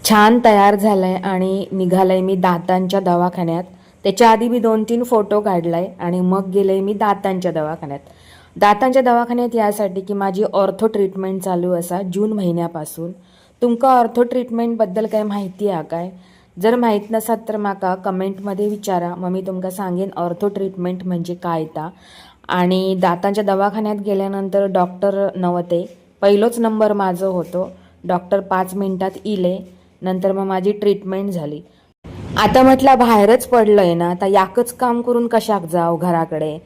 छान तयार झालाय आणि निघालाय मी दातांच्या दवाखान्यात. त्याच्या आधी मी 2-3 फोटो काढलाय आणि मग गेले मी दातांच्या दवाखान्यात. दातांच्या दवाखान्यात यासाठी की माझी ऑर्थो ट्रीटमेंट चालू असा जून महिन्यापासून. तुमका ऑर्थो ट्रीटमेंटबद्दल काय माहिती आहे काय? जर माहीत नसात तर माका कमेंटमध्ये विचारा, मग मी तुमका सांगेन ऑर्थो ट्रीटमेंट म्हणजे काय ता. आणि दातांच्या दवाखान्यात गेल्यानंतर डॉक्टर नव्हते, पहिलोच नंबर माझं होतो. डॉक्टर 5 मिनिटात इले. नंतर मग माझी ट्रीटमेंट झाली. आता म्हटलं बाहेरच पडलंय ना, आता याकच काम करून कशाक जाव घराकडे.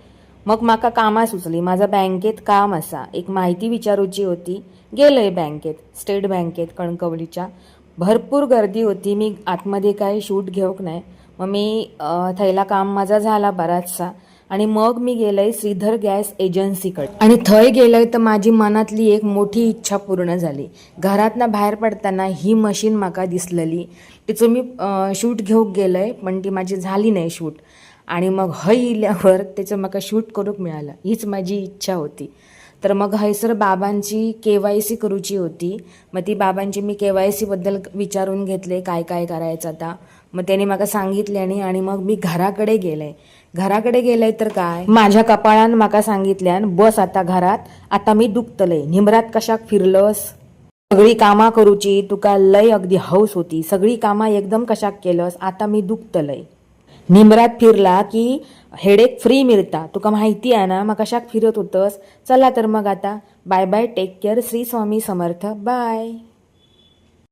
मग माका कामा सुचली, माझं बँकेत काम असा, एक माहिती विचारूची होती. गेलंय बँकेत, स्टेट बँकेत कणकवलीच्या. भरपूर गर्दी होती, मी आतमध्ये काय शूट घेऊक नाही. मग मी थैला काम माझा झाला बराचसा आणि मग मी गेलंय श्रीधर गॅस एजन्सीकडे. आणि थंय गेलंय तर माझी मनातली एक मोठी इच्छा पूर्ण झाली. घरातनं बाहेर पडताना ही मशीन माका दिसलेली, तिचं मी शूट घेऊक गेलंय, पण ती माझी झाली नाही शूट. आणि मग हय इल्यावर त्याचं माका शूट करूक मिळालं, हीच माझी इच्छा होती. तर मग हयसर बाबांची KYC करूची होती. मग ती बाबांची मी KYC बद्दल विचारून घेतले, काय काय करायचं आता. मग त्याने मला सांगितले आणि मग मी घराकडे गेले तर काय, माझ्या कपाळान माका सांगितल्यान बस आता घरात, आता मी दुखतलय, निमरात कशाक फिरलस, सगळी कामा करूची, तुका लय अगदी हौस होती, सगळी कामा एकदम कशाक केलंस, आता मी दुखतलय. निमरात फिरला की हेडेक फ्री मिळता, तुका माहिती आहे ना, मग कशाक फिरत होतस. चला तर मग आता bye bye, take care, Shri Swami Samarth, bye.